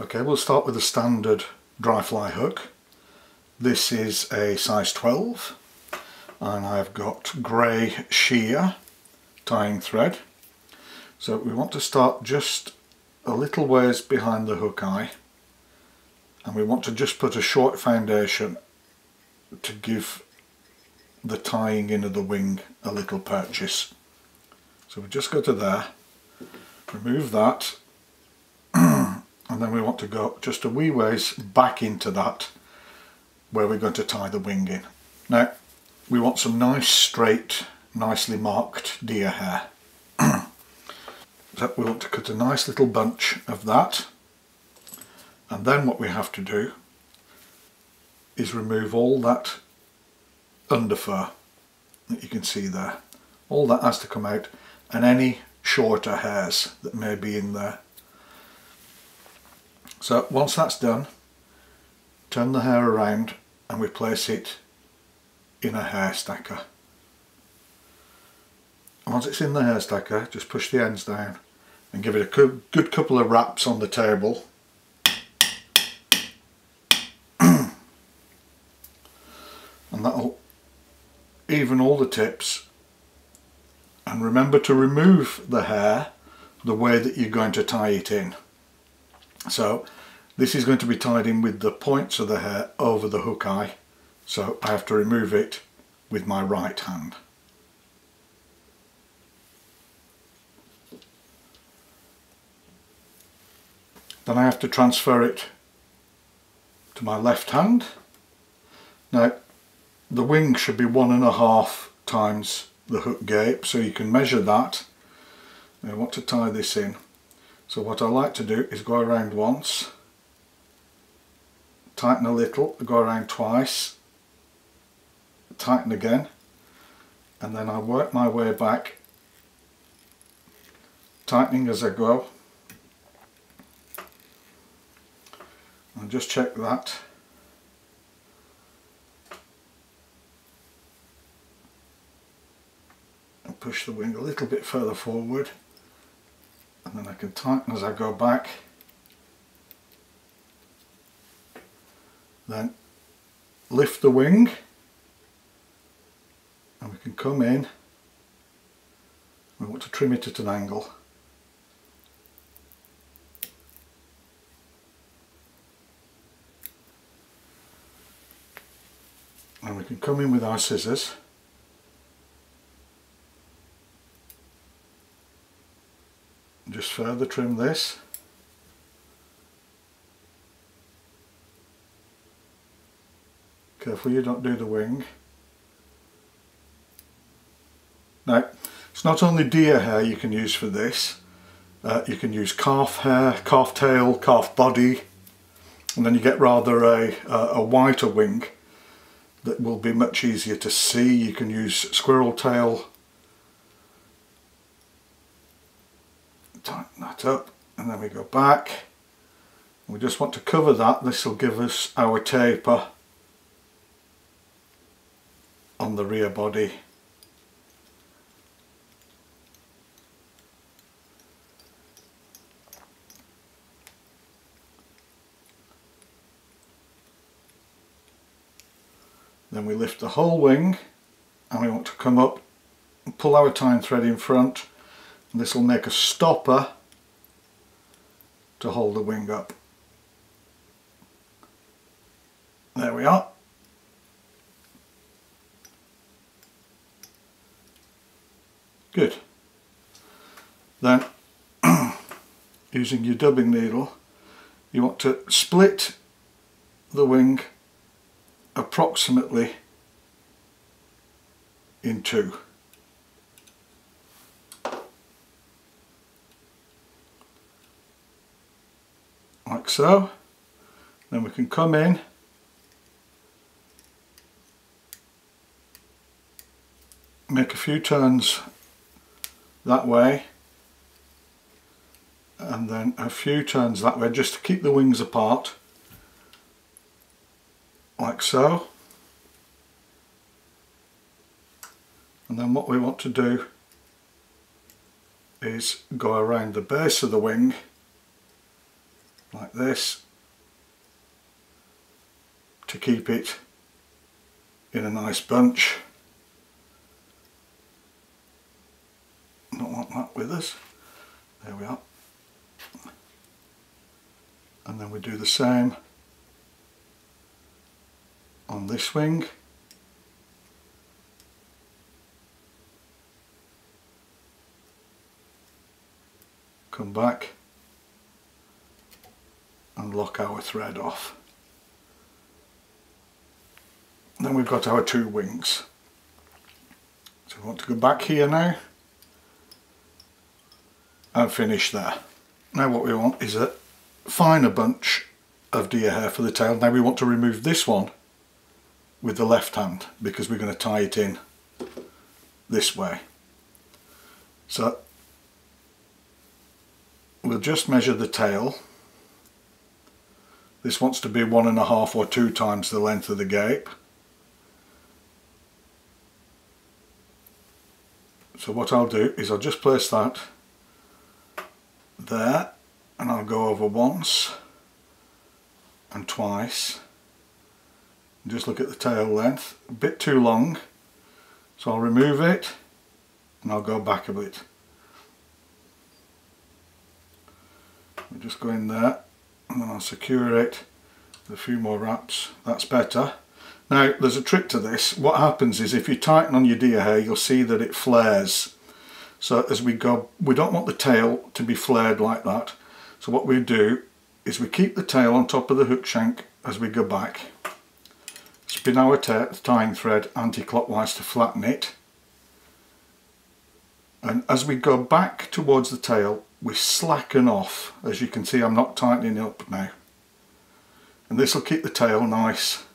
Okay, we'll start with a standard dry fly hook. This is a size 12 and I've got grey sheer tying thread. So we want to start just a little ways behind the hook eye, and we want to just put a short foundation to give the tying in of the wing a little purchase. So we just go to there, remove that, and then we want to go just a wee ways back into that where we're going to tie the wing in. Now we want some nice straight, nicely marked deer hair. So we want to cut a nice little bunch of that, and then what we have to do is remove all that underfur that you can see there. All that has to come out, and any shorter hairs that may be in there. So once that's done, turn the hair around and we place it in a hair stacker. Once it's in the hair stacker, just push the ends down and give it a good couple of raps on the table. And that'll even all the tips. And remember to remove the hair the way that you're going to tie it in. So this is going to be tied in with the points of the hair over the hook eye, so I have to remove it with my right hand. Then I have to transfer it to my left hand. Now the wing should be 1.5 times the hook gape, so you can measure that. I want to tie this in. So what I like to do is go around once, tighten a little, go around twice, tighten again, and then I work my way back, tightening as I go. And just check that. And push the wing a little bit further forward, and then I can tighten as I go back. Then lift the wing and we can come in. We want to trim it at an angle. And we can come in with our scissors. And just further trim this. Careful you don't do the wing. Now, it's not only deer hair you can use for this. You can use calf hair, calf tail, calf body, and then you get rather a whiter wing that will be much easier to see. You can use squirrel tail. Tighten that up, and then we go back. We just want to cover that. This will give us our taper on the rear body. Then we lift the whole wing and we want to come up and pull our tying thread in front, and this will make a stopper to hold the wing up. There we are. Good. Then using your dubbing needle, you want to split the wing approximately in two. Like so. Then we can come in, make a few turns that way, and then a few turns that way just to keep the wings apart, like so. And then what we want to do is go around the base of the wing like this to keep it in a nice bunch. Don't want that with us. There we are. And then we do the same on this wing. Come back and lock our thread off. Then we've got our two wings. So we want to go back here now and finish there. Now what we want is a finer bunch of deer hair for the tail. Now we want to remove this one with the left hand because we're going to tie it in this way. So we'll just measure the tail. This wants to be 1.5 or 2 times the length of the gape. So what I'll do is I'll just place that there, and I'll go over once and twice and just look at the tail length. A bit too long, so I'll remove it and I'll go back a bit. I'll just go in there and then I'll secure it with a few more wraps. That's better. Now there's a trick to this. What happens is if you tighten on your deer hair, you'll see that it flares. So as we go, we don't want the tail to be flared like that. So what we do is we keep the tail on top of the hook shank as we go back. Spin our tying thread anti-clockwise to flatten it. And as we go back towards the tail, we slacken off. As you can see, I'm not tightening up now. And this will keep the tail nice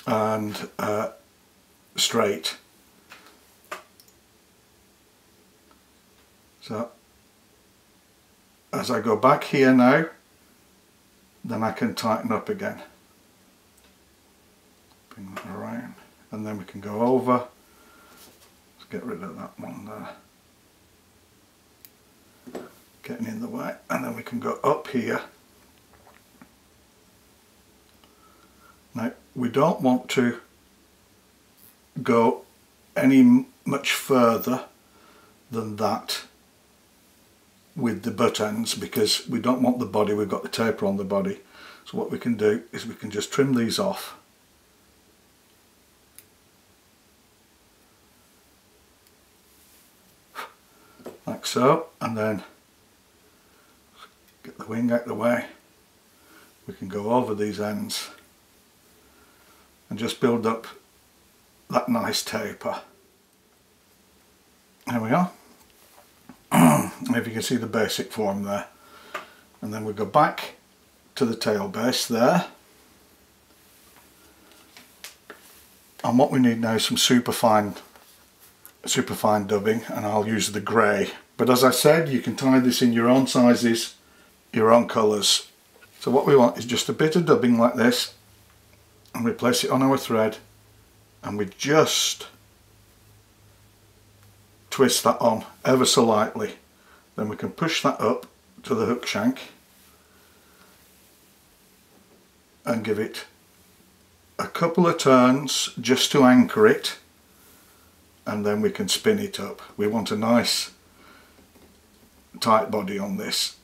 and straight. So as I go back here now, then I can tighten up again. Bring that around, and then we can go over. Let's get rid of that one there, getting in the way, and then we can go up here. Now we don't want to go any much further than that with the butt ends, because we don't want the body, we've got the taper on the body. So what we can do is we can just trim these off. Like so, and then get the wing out of the way. We can go over these ends and just build up that nice taper. There we are. If you can see the basic form there, and then we go back to the tail base there, and what we need now is some super fine dubbing, and I'll use the grey. But as I said, you can tie this in your own sizes, your own colours. So what we want is just a bit of dubbing like this, and we place it on our thread, and we just twist that on ever so lightly. Then we can push that up to the hook shank and give it a couple of turns just to anchor it, and then we can spin it up. We want a nice tight body on this,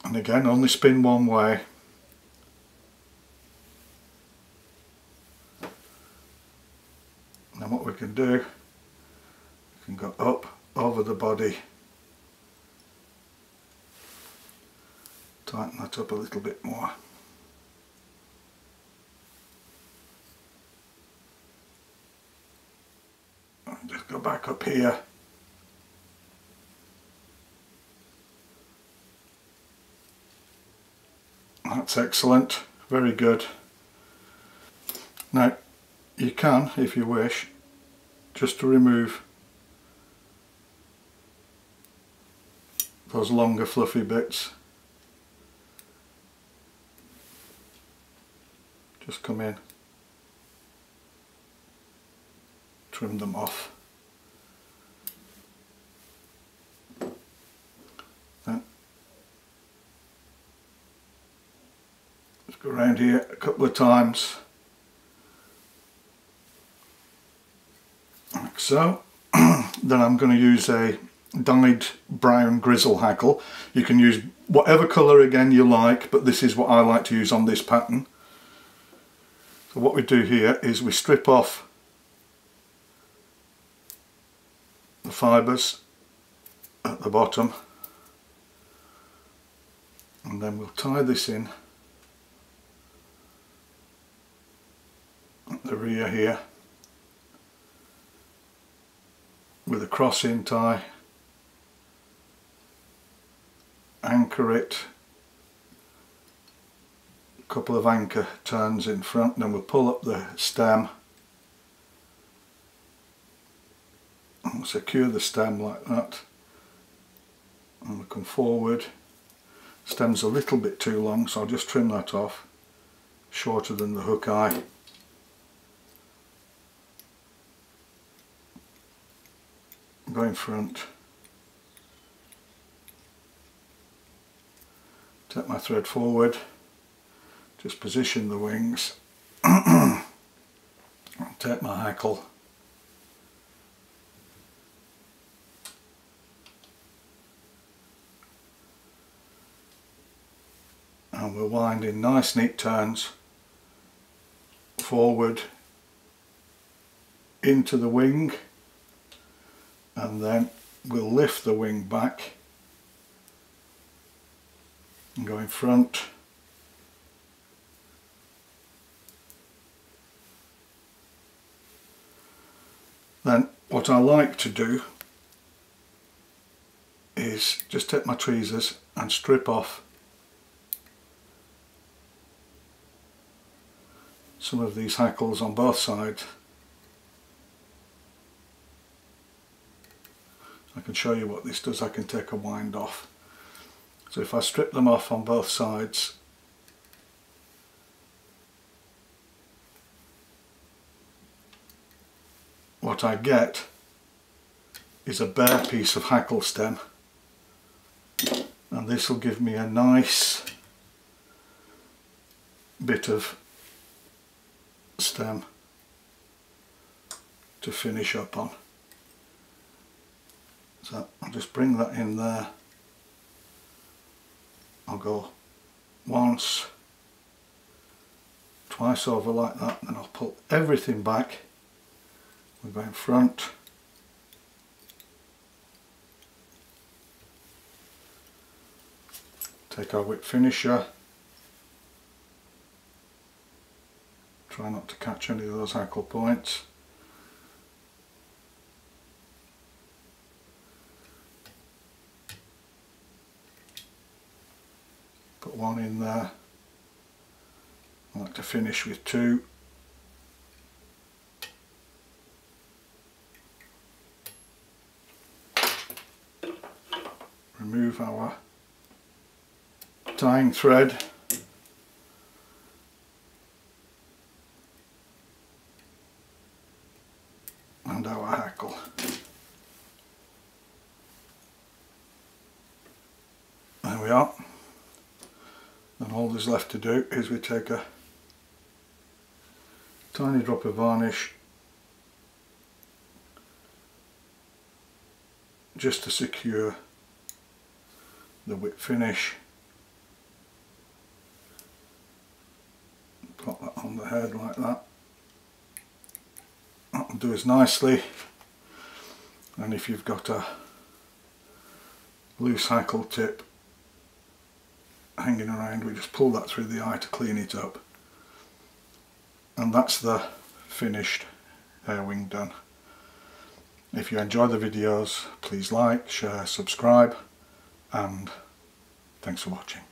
and again only spin one way. And what we can do, we can go up over the body, tighten that up a little bit more, and just go back up here, that's excellent, very good. Now you can, if you wish, just to remove those longer fluffy bits, just come in, trim them off. Then Go around here a couple of times, like so. Then I'm going to use a dyed brown grizzle hackle. You can use whatever colour again you like, but this is what I like to use on this pattern. So what we do here is we strip off the fibres at the bottom, and then we'll tie this in at the rear here with a cross-in tie, anchor it, a couple of anchor turns in front, and then we'll pull up the stem and we'll secure the stem like that, and we'll come forward. Stem's a little bit too long, so I'll just trim that off, shorter than the hook eye. Go in front, take my thread forward, just position the wings, take my hackle, and we'll wind in nice neat turns forward into the wing, and then we'll lift the wing back and go in front, then what I like to do is just take my tweezers and strip off some of these hackles on both sides. I can show you what this does. I can take a wind off. So if I strip them off on both sides, what I get is a bare piece of hackle stem, and this will give me a nice bit of stem to finish up on. So I'll just bring that in there. I'll go once, twice over like that, and then I'll pull everything back. We'll go in front, take our whip finisher, try not to catch any of those hackle points. Put one in there. I like to finish with two. Remove our tying thread. And our hackle. There we are. And all there's left to do is we take a tiny drop of varnish just to secure the whip finish. Put that on the head like that. That'll do us nicely. And if you've got a loose hackle tip hanging around, we just pull that through the eye to clean it up, and that's the finished hair wing done. If you enjoy the videos, please like, share, subscribe, and thanks for watching.